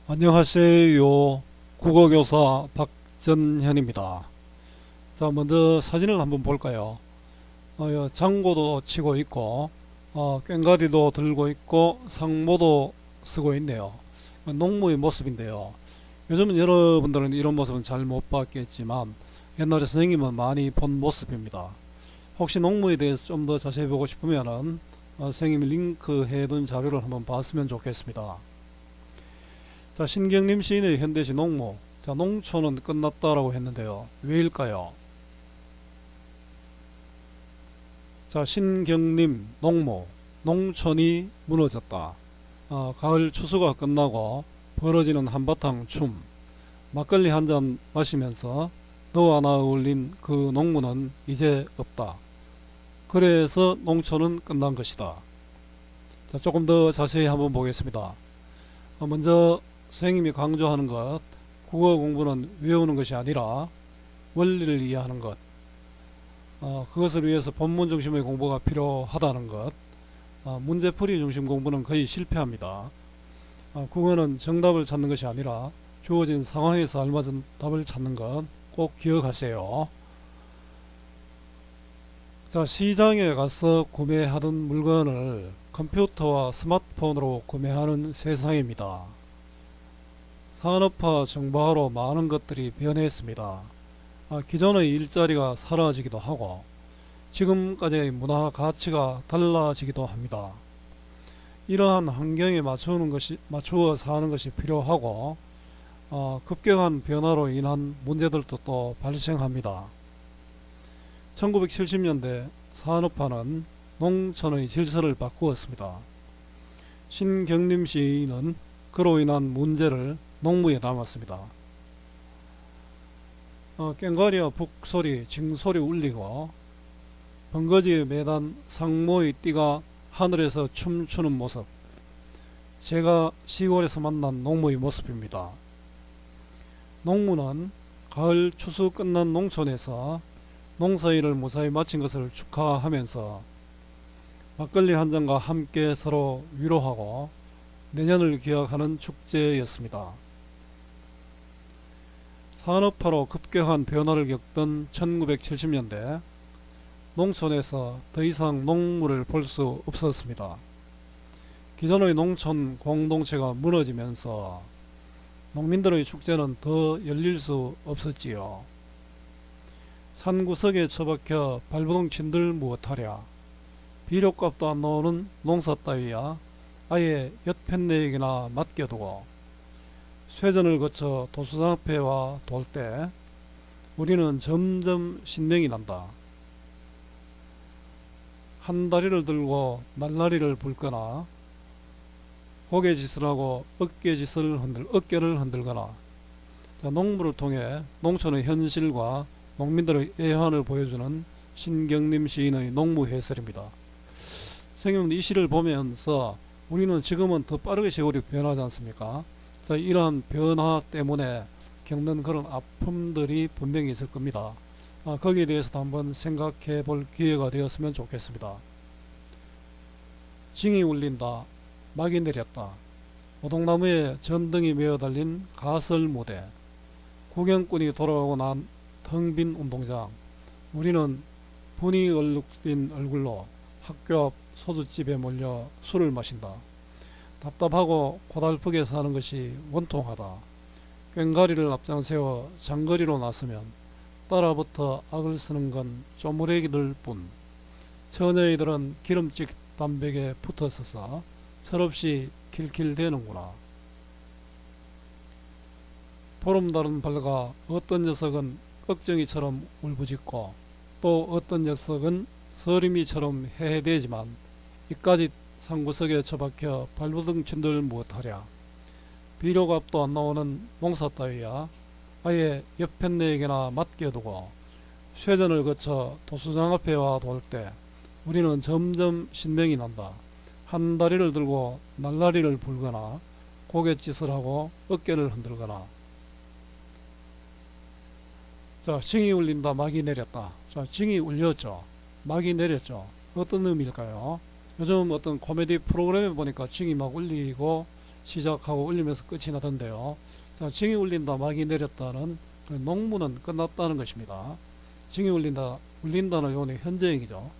안녕하세요. 국어교사 박전현입니다. 자, 먼저 사진을 한번 볼까요? 장구도 치고 있고, 꽹과리도 들고 있고, 상모도 쓰고 있네요. 농무의 모습인데요. 요즘은 여러분들은 이런 모습은 잘 못 봤겠지만, 옛날에 선생님은 많이 본 모습입니다. 혹시 농무에 대해서 좀 더 자세히 보고 싶으면은, 선생님이 링크해 둔 자료를 한번 봤으면 좋겠습니다. 자, 신경림 시인의 현대시 농무. 자, 농촌은 끝났다라고 했는데요. 왜일까요? 자, 신경림 농무. 농촌이 무너졌다. 가을 추수가 끝나고 벌어지는 한바탕 춤. 막걸리 한 잔 마시면서 너와 나 어울린 그 농무는 이제 없다. 그래서 농촌은 끝난 것이다. 자, 조금 더 자세히 한번 보겠습니다. 먼저 선생님이 강조하는 것, 국어 공부는 외우는 것이 아니라 원리를 이해하는 것, 그것을 위해서 본문 중심의 공부가 필요하다는 것, 문제풀이 중심 공부는 거의 실패합니다. 국어는 정답을 찾는 것이 아니라 주어진 상황에서 알맞은 답을 찾는 것 꼭 기억하세요. 자, 시장에 가서 구매하던 물건을 컴퓨터와 스마트폰으로 구매하는 세상입니다. 산업화 정보화로 많은 것들이 변했습니다. 기존의 일자리가 사라지기도 하고 지금까지의 문화 가치가 달라지기도 합니다. 이러한 환경에 맞추어 사는 것이 필요하고 급격한 변화로 인한 문제들도 또 발생합니다. 1970년대 산업화는 농촌의 질서를 바꾸었습니다. 신경림 시인은 그로 인한 문제를 농무에 담았습니다. 꽹과리와 북소리, 징소리 울리고 번거지에 매단 상모의 띠가 하늘에서 춤추는 모습, 제가 시골에서 만난 농무의 모습입니다. 농무는 가을 추수 끝난 농촌에서 농사일을 무사히 마친 것을 축하하면서 막걸리 한 잔과 함께 서로 위로하고 내년을 기약하는 축제였습니다. 산업화로 급격한 변화를 겪던 1970년대 농촌에서 더 이상 농무를 볼 수 없었습니다. 기존의 농촌 공동체가 무너지면서 농민들의 축제는 더 열릴 수 없었지요. 산구석에 처박혀 발버둥 친들 무엇하랴. 비료값도 안 나오는 농사 따위야 아예 엿편내에게나 맡겨두고 쇠전을 거쳐 도수장 앞에 와 돌 때 우리는 점점 신명이 난다. 한 다리를 들고 날라리를 붉거나 고개짓을 하고 어깨를 흔들거나, 자, 농부를 통해 농촌의 현실과 농민들의 애환을 보여주는 신경림 시인의 농무 해설입니다. 선생님은 이 시를 보면서 우리는 지금은 더 빠르게 세월이 변하지 않습니까? 자, 이러한 변화 때문에 겪는 그런 아픔들이 분명히 있을 겁니다. 거기에 대해서도 한번 생각해 볼 기회가 되었으면 좋겠습니다. 징이 울린다. 막이 내렸다. 오동나무에 전등이 메어 달린 가설 무대. 구경꾼이 돌아가고 난 텅 빈 운동장. 우리는 분이 얼룩진 얼굴로 학교 앞 소주집에 몰려 술을 마신다. 답답하고 고달프게 사는 것이 원통하다. 꽹과리를 앞장 세워 장거리로 나서면 따라붙어 악을 쓰는 건 쪼무레기들 뿐. 처녀이들은 기름집 담백에 붙어서서 철없이 킬킬대는구나. 보름달은 밝아 어떤 녀석은 꺽정이처럼 울부짖고 또 어떤 녀석은 서림이처럼 해해대지만 이까짓 산구석에 처박혀 발버둥 친들 무엇하랴. 비료값도 안 나오는 농사 따위야 아예 옆편내에게나 맡겨두고 쇠전을 거쳐 도수장 앞에 와 돌 때 우리는 점점 신명이 난다. 한 다리를 들고 날라리를 불거나 고갯짓을 하고 어깨를 흔들거나. 자, 징이 울린다. 막이 내렸다. 자, 징이 울렸죠. 막이 내렸죠. 어떤 의미일까요? 요즘 어떤 코미디 프로그램에 보니까 징이 막 울리고 시작하고 울리면서 끝이 나던데요. 자, 징이 울린다, 막이 내렸다는 그 농무는 끝났다는 것입니다. 징이 울린다는 요는 현재형이죠.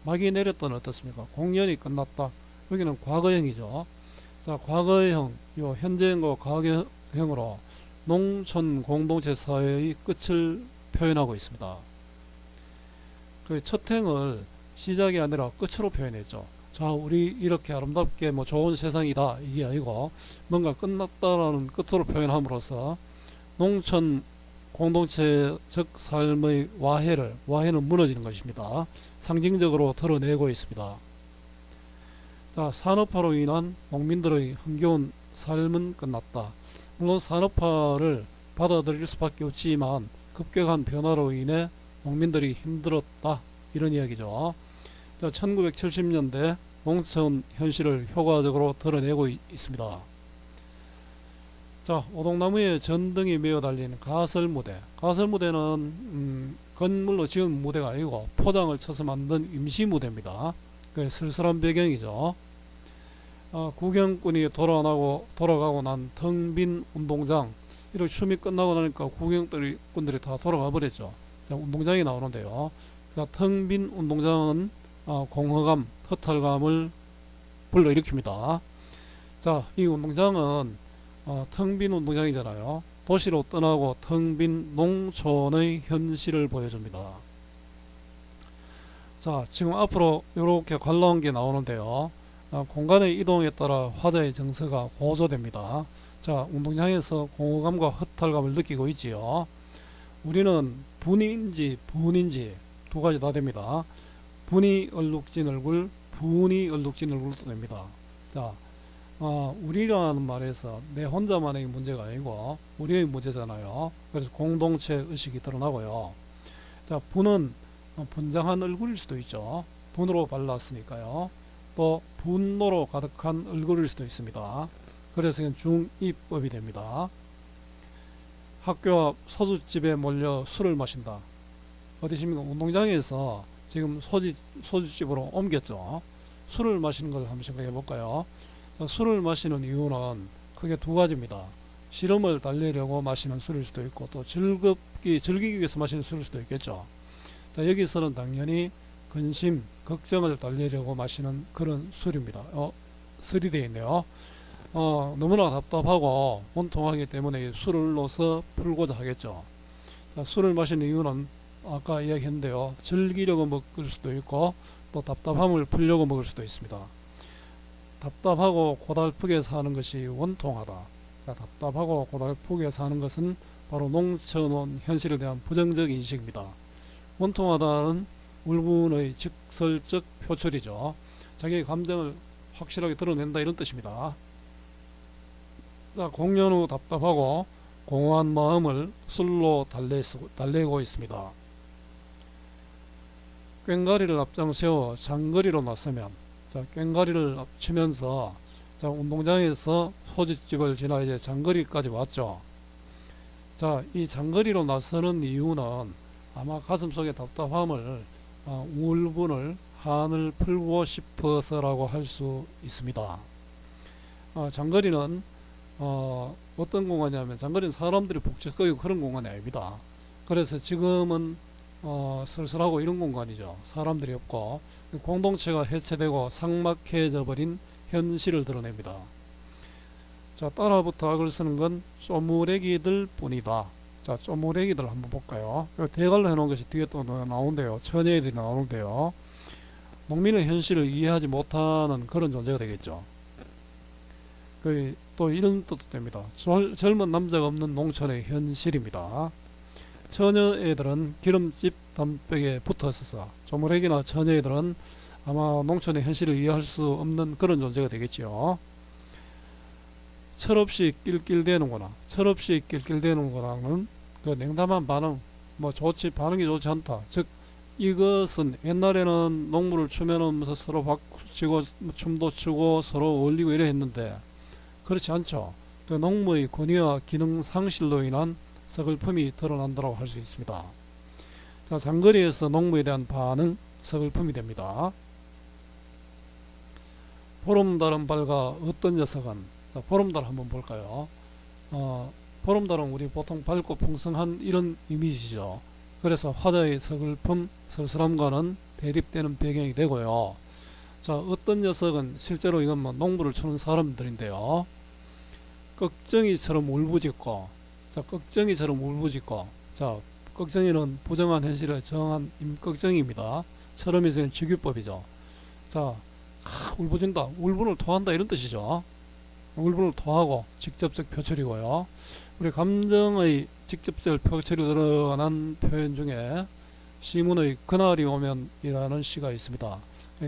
막이 내렸다는 어떻습니까? 공연이 끝났다. 여기는 과거형이죠. 자, 과거형, 요 현재형과 과거형으로 농촌 공동체 사회의 끝을 표현하고 있습니다. 그 첫 행을 시작이 아니라 끝으로 표현했죠. 자, 우리 이렇게 아름답게 뭐 좋은 세상이다 이게 아니고 뭔가 끝났다라는 끝으로 표현함으로써 농촌 공동체적 삶의 와해는 무너지는 것입니다. 상징적으로 드러내고 있습니다. 자, 산업화로 인한 농민들의 흥겨운 삶은 끝났다. 물론 산업화를 받아들일 수밖에 없지만 급격한 변화로 인해 농민들이 힘들었다 이런 이야기죠. 자, 1970년대 농촌 현실을 효과적으로 드러내고 있습니다. 자, 오동나무에 전등이 메어 달린 가설무대. 가설무대는 건물로 지은 무대가 아니고 포장을 쳐서 만든 임시무대입니다. 그 쓸쓸한 배경이죠. 구경꾼이 돌아가고 난 텅 빈 운동장. 이렇게 춤이 끝나고 나니까 구경꾼들이 다 돌아가 버렸죠. 자, 운동장이 나오는데요. 자, 텅 빈 운동장은 공허감, 허탈감을 불러일으킵니다. 자, 이 운동장은 텅 빈 운동장이잖아요. 도시로 떠나고 텅 빈 농촌의 현실을 보여줍니다. 자, 지금 앞으로 이렇게 관라한 게 나오는데요. 공간의 이동에 따라 화자의 정서가 고조됩니다. 자, 운동장에서 공허감과 허탈감을 느끼고 있지요. 우리는 분인지 두 가지 다 됩니다. 분이 얼룩진 얼굴, 분이 얼룩진 얼굴도 됩니다. 자, 우리라는 말에서 내 혼자만의 문제가 아니고 우리의 문제잖아요. 그래서 공동체 의식이 드러나고요. 자, 분은 분장한 얼굴일 수도 있죠. 분으로 발랐으니까요. 또 분노로 가득한 얼굴일 수도 있습니다. 그래서 이건 중이법이 됩니다. 학교 앞 소주집에 몰려 술을 마신다. 어디십니까? 운동장에서 지금 소주집으로 옮겼죠. 술을 마시는 걸 한번 생각해 볼까요? 술을 마시는 이유는 크게 두 가지입니다. 시름을 달래려고 마시는 술일 수도 있고 또 즐기기 위해서 마시는 술일 수도 있겠죠. 자, 여기서는 당연히 근심, 걱정을 달래려고 마시는 그런 술입니다. 술이 되어 있네요. 너무나 답답하고 원통하기 때문에 술을 넣어서 풀고자 하겠죠. 자, 술을 마시는 이유는 아까 이야기했는데요. 즐기려고 먹을 수도 있고 또 답답함을 풀려고 먹을 수도 있습니다. 답답하고 고달프게 사는 것이 원통하다. 자, 답답하고 고달프게 사는 것은 바로 농촌 현실에 대한 부정적 인식입니다. 원통하다는 울분의 직설적 표출이죠. 자기의 감정을 확실하게 드러낸다 이런 뜻입니다. 자, 공연 후 답답하고 공허한 마음을 술로 달래고 있습니다. 꽹과리를 앞장 세워 장거리로 나서면, 자, 꽹과리를 치면서 자, 운동장에서 소주집을 지나 이제 장거리까지 왔죠. 자, 이 장거리로 나서는 이유는 아마 가슴속의 답답함을 울분을 한을 풀고 싶어서라고 할 수 있습니다. 장거리는 어떤 공간이냐면 장거리는 사람들이 북적거리고 그런 공간이 아닙니다. 그래서 지금은 쓸쓸하고 이런 공간이죠. 사람들이 없고 공동체가 해체되고 삭막해져 버린 현실을 드러냅니다. 자, 따라부터 악을 쓰는 건 쪼무레기들 뿐이다. 자, 쪼무레기들 한번 볼까요? 대갈로 해놓은 것이 뒤에 또 나오는데요. 처녀애들이 나오는데요. 농민의 현실을 이해하지 못하는 그런 존재가 되겠죠. 또 이런 뜻도 됩니다. 젊은 남자가 없는 농촌의 현실입니다. 처녀애들은 기름집 담백에 붙어 있어서 조무래기나 처녀애들은 아마 농촌의 현실을 이해할 수 없는 그런 존재가 되겠지요. 철없이 낄낄대는구나. 철없이 낄낄대는구나는 그 냉담한 반응, 반응이 좋지 않다. 즉, 이것은 옛날에는 농무를 추면하면서 서로 박수치고 춤도 추고 서로 어울리고 이래 했는데 그렇지 않죠. 그 농무의 권위와 기능 상실로 인한 서글픔이 드러난다고 할 수 있습니다. 자, 장거리에서 농무에 대한 반응, 서글픔이 됩니다. 보름달은 밝아 어떤 녀석은 자, 보름달 한번 볼까요? 보름달은 우리 보통 밝고 풍성한 이런 이미지죠. 그래서 화자의 서글픔, 쓸쓸함과는 대립되는 배경이 되고요. 자, 어떤 녀석은 실제로 이건 뭐 농부를 추는 사람들인데요. 꺽정이처럼 울부짖고, 자, 꺽정이처럼 울부짖고, 자, 꺽정이는 부정한 현실에 정한 임꺽정이입니다. 철험이 쓰는 직유법이죠. 자, 울부짖다, 울분을 토한다 이런 뜻이죠. 울분을 토하고 직접적 표출이고요. 우리 감정의 직접적 표출이 드러난 표현 중에 시문의 그날이 오면이라는 시가 있습니다.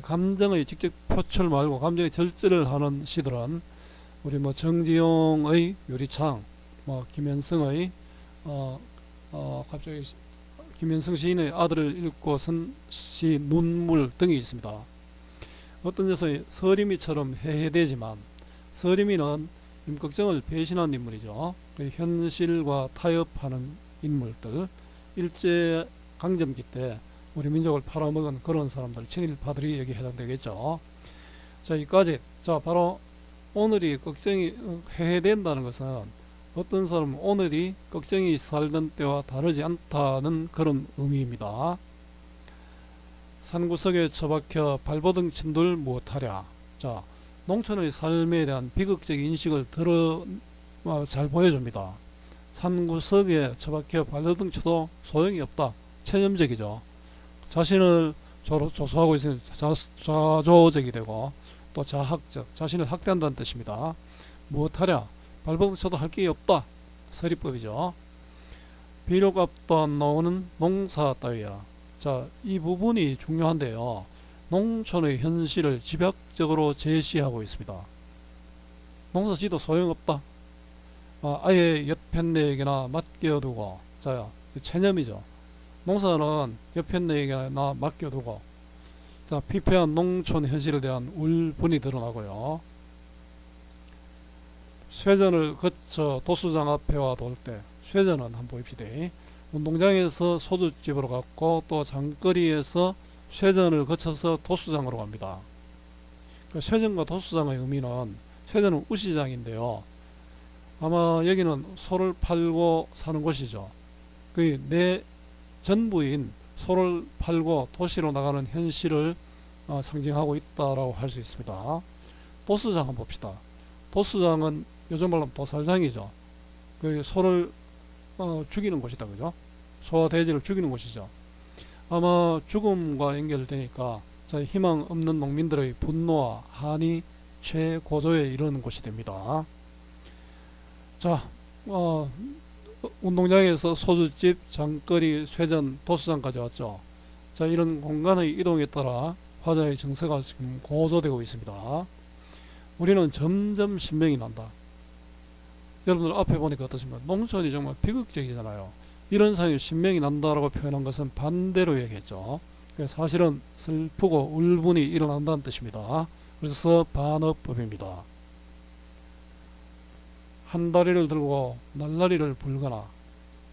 감정의 직접 표출 말고 감정의 절제를 하는 시들은 우리 뭐 정지용의 유리창, 뭐 김현성의 갑자기 김현성 시인의 아들을 읽고 쓴 시 눈물 등이 있습니다. 어떤 녀석이 서림이처럼 해해되지만 서림이는 임꺽정을 배신한 인물이죠. 현실과 타협하는 인물들, 일제 강점기 때 우리 민족을 팔아먹은 그런 사람들, 친일파들이 여기 해당되겠죠. 자, 여기까지. 자, 바로 오늘이 걱정이 해해된다는 것은 어떤 사람은 오늘이 걱정이 살던 때와 다르지 않다는 그런 의미입니다. 산구석에 처박혀 발버둥 친들 무엇하랴. 자, 농촌의 삶에 대한 비극적 인식을 잘 보여줍니다. 산구석에 처박혀 발버둥 쳐도 소용이 없다. 체념적이죠. 자신을 조소하고 있으면 자조적이 되고 또 자학적, 자신을 학대한다는 뜻입니다. 무엇하랴? 발버둥 쳐도 할 게 없다. 서리법이죠. 비료 값도 안 나오는 농사 따위야. 자, 이 부분이 중요한데요. 농촌의 현실을 집약적으로 제시하고 있습니다. 농사지도 소용없다. 아예 옆편네에게나 맡겨두고, 자, 체념이죠. 농사는 옆편네에게나 맡겨두고, 자, 피폐한 농촌 현실에 대한 울분이 드러나고요. 쇠전을 거쳐 도수장 앞에 와 돌 때, 쇠전은 한번 봅시다. 운동장에서 소주집으로 갔고 또 장거리에서 쇠전을 거쳐서 도수장으로 갑니다. 쇠전과 도수장의 의미는, 쇠전은 우시장인데요. 아마 여기는 소를 팔고 사는 곳이죠. 내 전부인 소를 팔고 도시로 나가는 현실을 상징하고 있다라고 할 수 있습니다. 도수장 한번 봅시다. 도수장은 요즘 말로 도살장이죠. 소를 죽이는 곳이다, 그죠? 소와 돼지를 죽이는 곳이죠. 아마 죽음과 연결되니까 희망 없는 농민들의 분노와 한이 최고조에 이르는 곳이 됩니다. 자, 운동장에서 소주집, 장거리, 쇠전, 도수장까지 왔죠. 자, 이런 공간의 이동에 따라 화자의 정서가 지금 고조되고 있습니다. 우리는 점점 신명이 난다. 여러분들 앞에 보니까 어떠십니까? 농촌이 정말 비극적이잖아요. 이런 상황에 신명이 난다라고 표현한 것은 반대로 얘기했죠. 사실은 슬프고 울분이 일어난다는 뜻입니다. 그래서 반어법입니다. 한 다리를 들고 날라리를 불거나,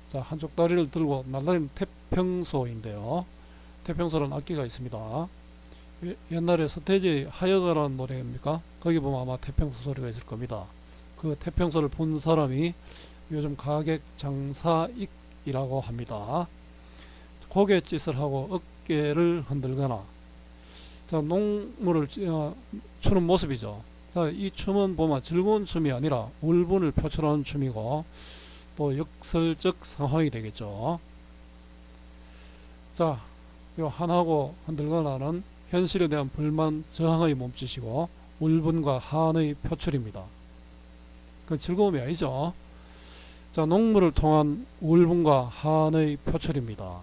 자, 한쪽 다리를 들고 날라리는 태평소인데요. 태평소라는 악기가 있습니다. 옛날에 서태지의 하여가라는 노래입니까? 거기 보면 아마 태평소 소리가 있을 겁니다. 그 태평소를 본 사람이 요즘 가객 장사익이라고 합니다. 고갯짓을 하고 어깨를 흔들거나, 자, 농물을 추는 모습이죠. 자, 이 춤은 보면 즐거운 춤이 아니라 울분을 표출하는 춤이고 또 역설적 상황이 되겠죠. 자, 요 한하고 흔들거나는 현실에 대한 불만, 저항의 몸짓이고 울분과 한의 표출입니다. 그 즐거움이 아니죠. 자, 농물을 통한 울분과 한의 표출입니다.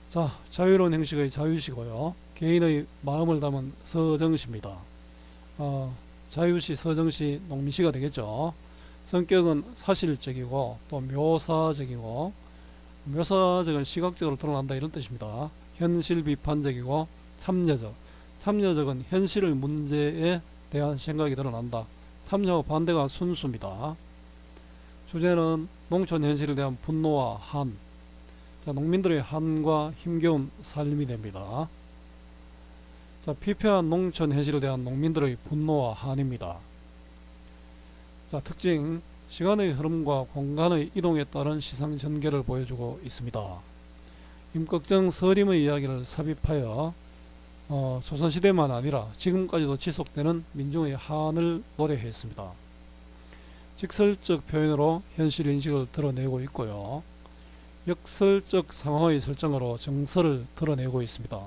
자, 자유로운 형식의 자유시고요. 개인의 마음을 담은 서정시입니다. 자유시, 서정시, 농민시가 되겠죠. 성격은 사실적이고 또 묘사적이고, 묘사적은 시각적으로 드러난다 이런 뜻입니다. 현실 비판적이고 참여적, 참여적은 현실의 문제에 대한 생각이 드러난다. 참여와 반대가 순수입니다. 주제는 농촌 현실에 대한 분노와 한, 자, 농민들의 한과 힘겨운 삶이 됩니다. 자, 피폐한 농촌 현실에 대한 농민들의 분노와 한입니다. 자, 특징, 시간의 흐름과 공간의 이동에 따른 시상 전개를 보여주고 있습니다. 임꺽정 서림의 이야기를 삽입하여 조선시대만 아니라 지금까지도 지속되는 민중의 한을 노래했습니다. 직설적 표현으로 현실 인식을 드러내고 있고요. 역설적 상황의 설정으로 정서를 드러내고 있습니다.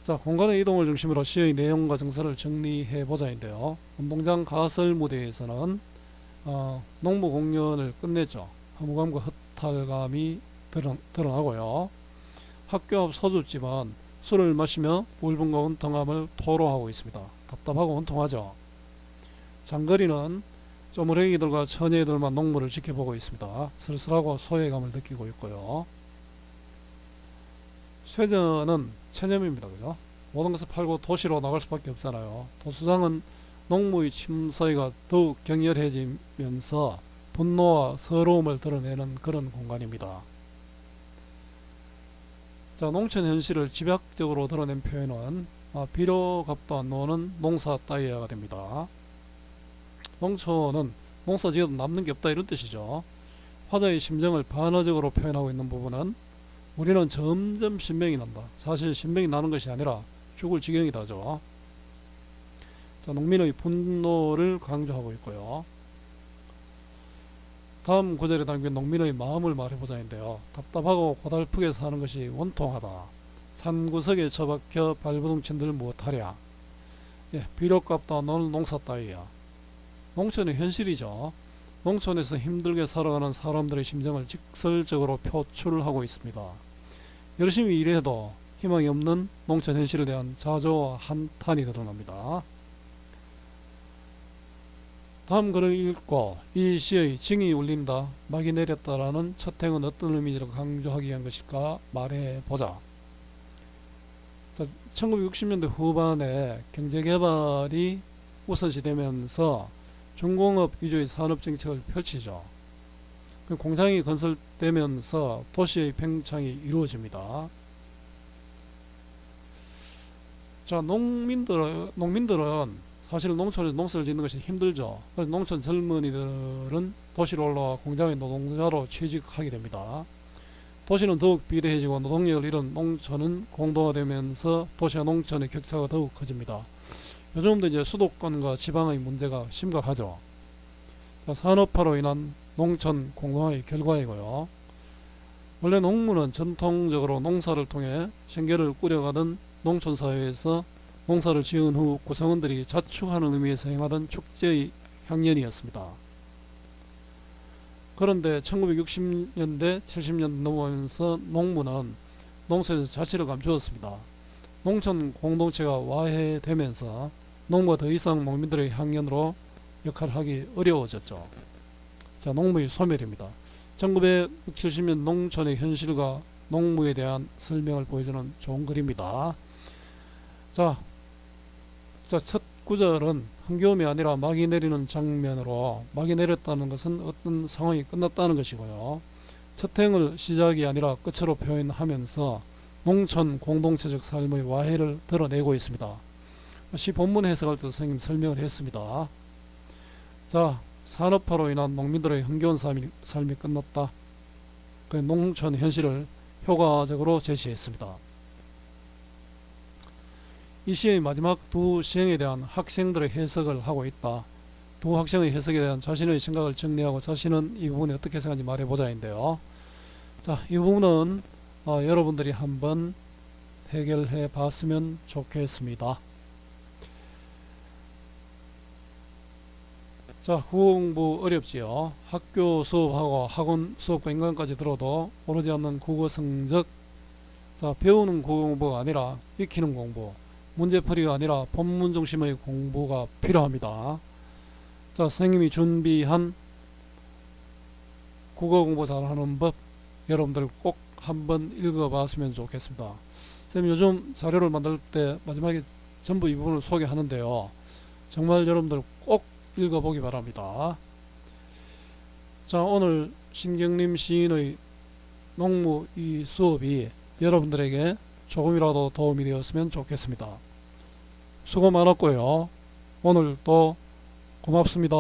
자, 공간의 이동을 중심으로 시의 내용과 정서를 정리해 보자인데요. 운동장 가설 무대에서는 농무 공연을 끝냈죠. 허무감과 허탈감이 드러나고요. 학교 앞 소주집은 술을 마시며 울분과 원통함을 토로하고 있습니다. 답답하고 원통하죠. 장거리는 쪼무레기들과 처녀들만 농무를 지켜보고 있습니다. 쓸쓸하고 소외감을 느끼고 있고요. 쇠전은 체념입니다. 그죠? 모든 것을 팔고 도시로 나갈 수밖에 없잖아요. 도수장은 농무의 침소리가 더욱 격렬해지면서 분노와 서러움을 드러내는 그런 공간입니다. 자, 농촌 현실을 집약적으로 드러낸 표현은 비료 값도 안 나오는 농사 따위야가 됩니다. 농촌은 농사 지어도 남는 게 없다 이런 뜻이죠. 화자의 심정을 반어적으로 표현하고 있는 부분은 우리는 점점 신명이 난다. 사실 신명이 나는 것이 아니라 죽을 지경이다죠. 자, 농민의 분노를 강조하고 있고요. 다음 구절에 담긴 농민의 마음을 말해보자인데요. 답답하고 고달프게 사는 것이 원통하다. 산구석에 처박혀 발버둥친들 무엇하랴. 비료값도 안 나오는 농사 따위야. 농촌의 현실이죠. 농촌에서 힘들게 살아가는 사람들의 심정을 직설적으로 표출하고 있습니다. 열심히 일해도 희망이 없는 농촌 현실에 대한 자조와 한탄이 드러납니다. 다음 글을 읽고 이 시의 징이 울린다, 막이 내렸다라는 첫 행은 어떤 의미를 강조하기 위한 것일까 말해보자. 1960년대 후반에 경제개발이 우선시되면서 중공업 위주의 산업정책을 펼치죠. 공장이 건설되면서 도시의 팽창이 이루어집니다. 자, 농민들은 사실 농촌에서 농사를 짓는 것이 힘들죠. 그래서 농촌 젊은이들은 도시로 올라와 공장의 노동자로 취직하게 됩니다. 도시는 더욱 비대해지고 노동력을 잃은 농촌은 공동화되면서 도시와 농촌의 격차가 더욱 커집니다. 요즘도 이제 수도권과 지방의 문제가 심각하죠. 자, 산업화로 인한 농촌 공동화의 결과이고요. 원래 농무는 전통적으로 농사를 통해 생계를 꾸려가던 농촌 사회에서 농사를 지은 후 구성원들이 자축하는 의미에서 행하던 축제의 향연이었습니다. 그런데 1960년대, 70년대 넘어오면서 농무는 농촌에서 자치를 감추었습니다. 농촌 공동체가 와해되면서 농무가 더 이상 농민들의 향연으로 역할을 하기 어려워졌죠. 자, 농무의 소멸입니다. 1970년 농촌의 현실과 농무에 대한 설명을 보여주는 좋은 글입니다. 자, 첫 구절은 흥겨움이 아니라 막이 내리는 장면으로, 막이 내렸다는 것은 어떤 상황이 끝났다는 것이고요. 첫 행을 시작이 아니라 끝으로 표현하면서 농촌 공동체적 삶의 와해를 드러내고 있습니다. 시 본문 해석할 때 선생님 설명을 했습니다. 자, 산업화로 인한 농민들의 흥겨운 삶이 끝났다. 그 농촌 현실을 효과적으로 제시했습니다. 이 시의 마지막 두 시행에 대한 학생들의 해석을 하고 있다. 두 학생의 해석에 대한 자신의 생각을 정리하고 자신은 이 부분에 어떻게 생각하는지 말해보자인데요. 자, 이 부분은 여러분들이 한번 해결해 봤으면 좋겠습니다. 자, 국어 공부 어렵지요. 학교 수업하고 학원 수업과 인강까지 들어도 오르지 않는 국어 성적. 자, 배우는 국어 공부가 아니라 익히는 공부, 문제풀이가 아니라 본문 중심의 공부가 필요합니다. 자, 선생님이 준비한 국어 공부 잘하는 법 여러분들 꼭 한번 읽어봤으면 좋겠습니다. 선생님 요즘 자료를 만들 때 마지막에 전부 이 부분을 소개하는데요. 정말 여러분들 꼭 읽어보기 바랍니다. 자, 오늘 신경림 시인의 농무 이 수업이 여러분들에게 조금이라도 도움이 되었으면 좋겠습니다. 수고 많았고요. 오늘도 고맙습니다.